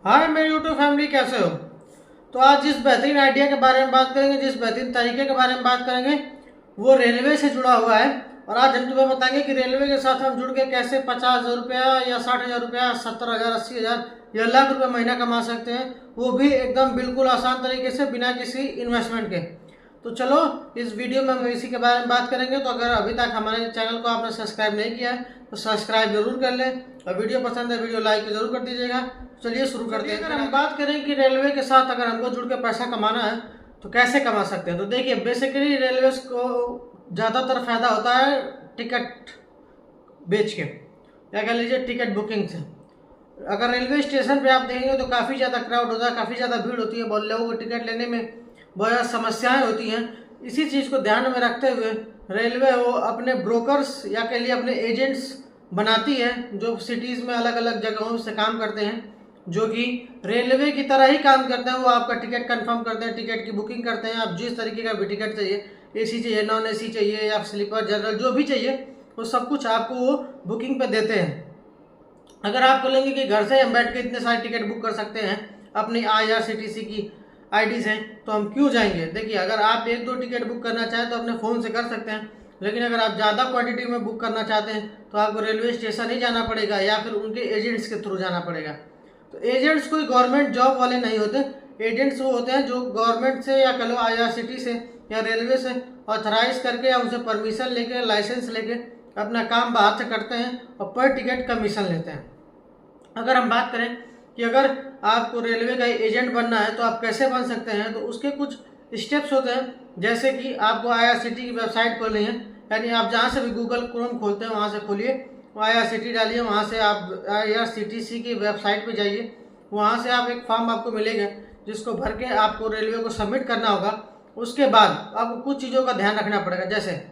हाय मेरी YouTube family, कैसे हो। तो आज जिस बेहतरीन आइडिया के बारे में बात करेंगे, जिस बेहतरीन तरीके के बारे में बात करेंगे, वो रेलवे से जुड़ा हुआ है। और आज हम तुम्हें बताएंगे कि रेलवे के साथ हम जुड़ के कैसे 50,000 रुपया या 60,000 रुपया, 70,000, 80,000 या लाख रुपया महीना कमा सकते हैं, वो भी एकदम बिल्कुल आसान तरीके से, बिना किसी इन्वेस्टमेंट के। तो चलो इस वीडियो में हम इसी के बारे में बात करेंगे। तो अगर अभी तक हमारे चैनल को आपने सब्सक्राइब नहीं किया है तो सब्सक्राइब जरूर कर लें, और वीडियो पसंद है वीडियो लाइक जरूर कर दीजिएगा। चलिए शुरू करते हैं। अगर हम बात करें कि रेलवे के साथ अगर हमको जुड़ के पैसा कमाना है तो कैसे कमा सकते हैं, तो देखिए बेसिकली रेलवे को ज़्यादातर फायदा होता है टिकट बेच के, या कह लीजिए टिकट बुकिंग से। अगर रेलवे स्टेशन पे आप देखेंगे तो काफ़ी ज़्यादा क्राउड होता है, काफ़ी ज़्यादा भीड़ होती है, बहुत लोगों को टिकट लेने में बहुत ज़्यादा समस्याएं होती हैं। इसी चीज़ को ध्यान में रखते हुए रेलवे वो अपने ब्रोकर्स या कह लिए अपने एजेंट्स बनाती है, जो सिटीज़ में अलग अलग जगहों से काम करते हैं, जो कि रेलवे की तरह ही काम करते हैं। वो आपका टिकट कंफर्म करते हैं, टिकट की बुकिंग करते हैं। आप जिस तरीके का भी टिकट चाहिए, एसी चाहिए, नॉन एसी चाहिए या स्लीपर जनरल, जो भी चाहिए वो सब कुछ आपको वो बुकिंग पे देते हैं। अगर आप बोलेंगे कि घर से हम बैठ के इतने सारे टिकट बुक कर सकते हैं अपनी IRCTC की आईडी से, तो हम क्यों जाएंगे। देखिए अगर आप एक दो टिकट बुक करना चाहें तो अपने फ़ोन से कर सकते हैं, लेकिन अगर आप ज़्यादा क्वांटिटी में बुक करना चाहते हैं तो आपको रेलवे स्टेशन ही जाना पड़ेगा या फिर उनके एजेंट्स के थ्रू जाना पड़ेगा। तो एजेंट्स कोई गवर्नमेंट जॉब वाले नहीं होते। एजेंट्स वो होते हैं जो गवर्नमेंट से या कह लो IRCTC से या रेलवे से ऑथराइज करके या उनसे परमिशन लेके, लाइसेंस लेके अपना काम बाहर से करते हैं और पर टिकट कमीशन लेते हैं। अगर हम बात करें कि अगर आपको रेलवे का एजेंट बनना है तो आप कैसे बन सकते हैं, तो उसके कुछ स्टेप्स होते हैं। जैसे कि आपको IRCTC की वेबसाइट खोलनी है, यानी आप जहाँ से भी गूगल क्रोम खोलते हैं वहाँ से खोलिए, IRCTC डालिए, वहाँ से आप IRCTC की वेबसाइट पे जाइए। वहाँ से आप एक फॉर्म आपको मिलेगा जिसको भर के आपको रेलवे को सबमिट करना होगा। उसके बाद आपको कुछ चीज़ों का ध्यान रखना पड़ेगा, जैसे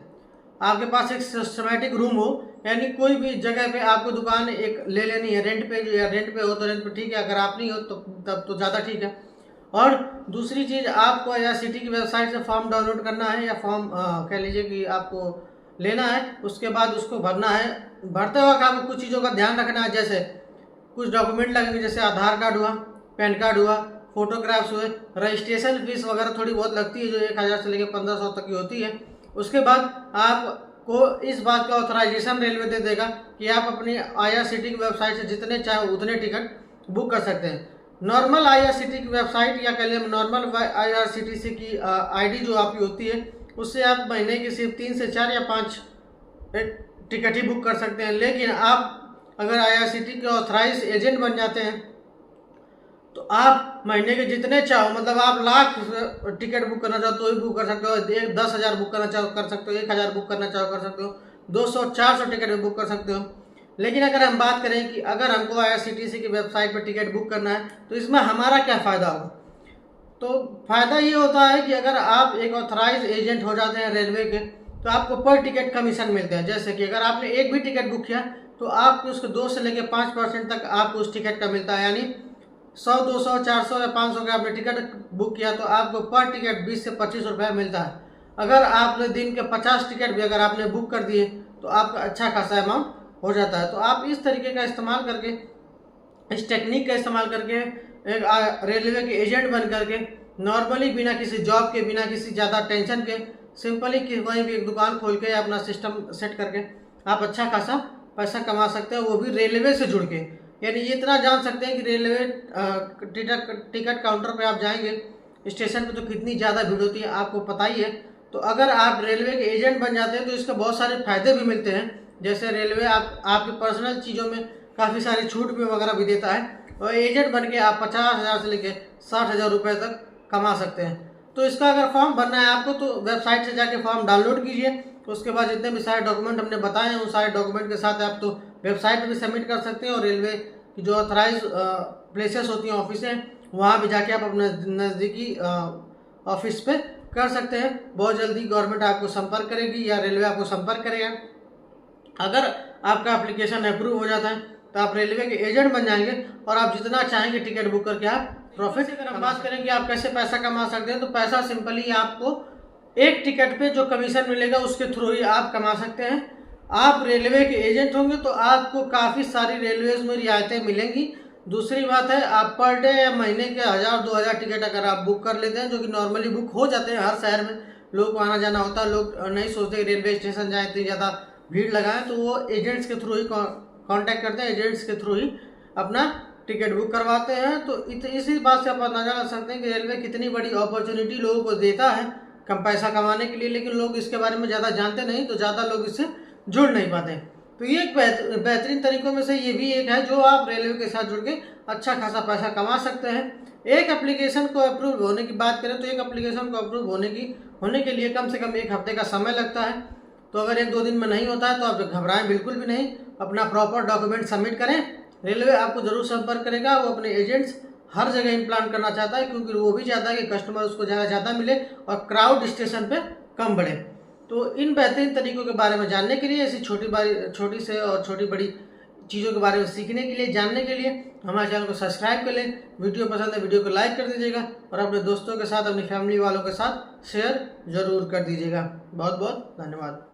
आपके पास एक सिस्टमेटिक रूम हो, यानी कोई भी जगह पे आपको दुकान एक ले लेनी है रेंट पे, या रेंट पे हो तो रेंट पे ठीक है, अगर आप नहीं हो तो तब तो ज़्यादा ठीक है। और दूसरी चीज़, आपको IRCTC की वेबसाइट से फॉर्म डाउनलोड करना है, या फॉर्म कह लीजिए कि आपको लेना है। उसके बाद उसको भरना है। भरते वक्त आपको कुछ चीज़ों का ध्यान रखना है, जैसे कुछ डॉक्यूमेंट लगेंगे, जैसे आधार कार्ड हुआ, पैन कार्ड हुआ, फोटोग्राफ्स हुए, रजिस्ट्रेशन फीस वगैरह थोड़ी बहुत लगती है, जो 1,000 से लेकर 1,500 तक की होती है। उसके बाद आपको इस बात का ऑथराइजेशन रेलवे दे देगा कि आप अपनी IRCTC की वेबसाइट से जितने चाहे उतने टिकट बुक कर सकते हैं। नॉर्मल IRCTC की वेबसाइट या कह लें नॉर्मल IRCTC की आईडी जो आपकी होती है, उससे आप महीने की सिर्फ 3 से 4 या 5 टिकट ही बुक कर सकते हैं। लेकिन आप अगर IRCTC के ऑथराइज एजेंट बन जाते हैं तो आप महीने के जितने चाहो, मतलब आप लाख टिकट बुक करना चाहो तो ही बुक कर सकते हो, 10,000 बुक करना चाहो कर सकते हो, 1,000 बुक करना चाहो कर सकते हो, 200 400 टिकट बुक कर सकते हो। लेकिन अगर हम बात करें कि अगर हमको IRCTC की वेबसाइट पर टिकट बुक करना है तो इसमें हमारा क्या फ़ायदा होगा, तो फ़ायदा ये होता है कि अगर आप एक ऑथराइज एजेंट हो जाते हैं रेलवे के, तो आपको पर टिकट कमीशन मिलते हैं। जैसे कि अगर आपने एक भी टिकट बुक किया तो आपको उसके 2 से लेकर 5% तक आपको उस टिकट का मिलता है। यानी 100, 200, 400 या 500 का आपने टिकट बुक किया तो आपको पर टिकट 20 से 25 रुपये मिलता है। अगर आपने दिन के 50 टिकट भी अगर आपने बुक कर दिए तो आपका अच्छा खासा अमाउंट हो जाता है। तो आप इस तरीके का इस्तेमाल करके, इस टेक्निक का इस्तेमाल करके एक रेलवे के एजेंट बन करके नॉर्मली बिना किसी जॉब के, बिना किसी ज़्यादा टेंशन के, सिंपली कि वहीं भी एक दुकान खोल के अपना सिस्टम सेट करके आप अच्छा खासा पैसा कमा सकते हैं, वो भी रेलवे से जुड़ के। यानी ये इतना जान सकते हैं कि रेलवे टिकट काउंटर पे आप जाएंगे स्टेशन पे तो कितनी ज़्यादा भीड़ होती है, आपको पता ही है। तो अगर आप रेलवे के एजेंट बन जाते हैं तो इसके बहुत सारे फायदे भी मिलते हैं। जैसे रेलवे आपकी पर्सनल चीज़ों में काफ़ी सारी छूट भी वगैरह भी देता है, और एजेंट बन के आप 50,000 से लेकर 60,000 रुपये तक कमा सकते हैं। तो इसका अगर फॉर्म भरना है आपको तो वेबसाइट से जाके फॉर्म डाउनलोड कीजिए। उसके बाद जितने भी सारे डॉक्यूमेंट हमने बताए हैं उन सारे डॉक्यूमेंट के साथ आप तो वेबसाइट पर भी सबमिट कर सकते हैं, और रेलवे की जो ऑथराइज प्लेसेस होती हैं, ऑफिस हैं, वहाँ भी जाके आप अपने नज़दीकी ऑफिस पे कर सकते हैं। बहुत जल्दी गवर्नमेंट आपको संपर्क करेगी या रेलवे आपको संपर्क करेगा। अगर आपका एप्लीकेशन अप्रूव हो जाता है तो आप रेलवे के एजेंट बन जाएंगे और आप जितना चाहेंगे टिकट बुक करके आप प्रॉफिट। अगर हम बात करें कि आप कैसे पैसा कमा सकते हैं, तो पैसा सिंपली आपको एक टिकट पे जो कमीशन मिलेगा उसके थ्रू ही आप कमा सकते हैं। आप रेलवे के एजेंट होंगे तो आपको काफ़ी सारी रेलवेज में रियायतें मिलेंगी, दूसरी बात है, आप पर डे या महीने के 1000-2000 टिकट अगर आप बुक कर लेते हैं, जो कि नॉर्मली बुक हो जाते हैं हर शहर में, लोग को आना जाना होता है, लोग नहीं सोचते कि रेलवे स्टेशन जाए इतनी ज़्यादा भीड़ लगाएं, तो वो एजेंट्स के थ्रू ही कांटेक्ट करते हैं, एजेंट्स के थ्रू ही अपना टिकट बुक करवाते हैं। तो इसी बात से आप अंदाजा लगा सकते हैं कि रेलवे कितनी बड़ी अपॉर्चुनिटी लोगों को देता है कम पैसा कमाने के लिए, लेकिन लोग इसके बारे में ज़्यादा जानते नहीं, तो ज़्यादा लोग इससे जुड़ नहीं पाते। तो ये एक बेहतरीन तरीकों में से ये भी एक है, जो आप रेलवे के साथ जुड़ के अच्छा खासा पैसा कमा सकते हैं। एक एप्लीकेशन को अप्रूव होने की बात करें तो एक एप्लीकेशन को अप्रूव होने के लिए कम से कम 1 हफ्ते का समय लगता है। तो अगर 1-2 दिन में नहीं होता है तो आप घबराएं बिल्कुल भी नहीं, अपना प्रॉपर डॉक्यूमेंट सबमिट करें। रेलवे आपको जरूर संपर्क करेगा, वो अपने एजेंट्स हर जगह इम्प्लांट करना चाहता है, क्योंकि वो भी चाहता है कि कस्टमर उसको ज़्यादा मिले और क्राउड स्टेशन पे कम बढ़े। तो इन बेहतरीन तरीकों के बारे में जानने के लिए, ऐसी छोटी से और छोटी बड़ी चीज़ों के बारे में सीखने के लिए, जानने के लिए हमारे चैनल को सब्सक्राइब कर लें। वीडियो पसंद है वीडियो को लाइक कर दीजिएगा और अपने दोस्तों के साथ, अपनी फैमिली वालों के साथ शेयर ज़रूर कर दीजिएगा। बहुत बहुत धन्यवाद।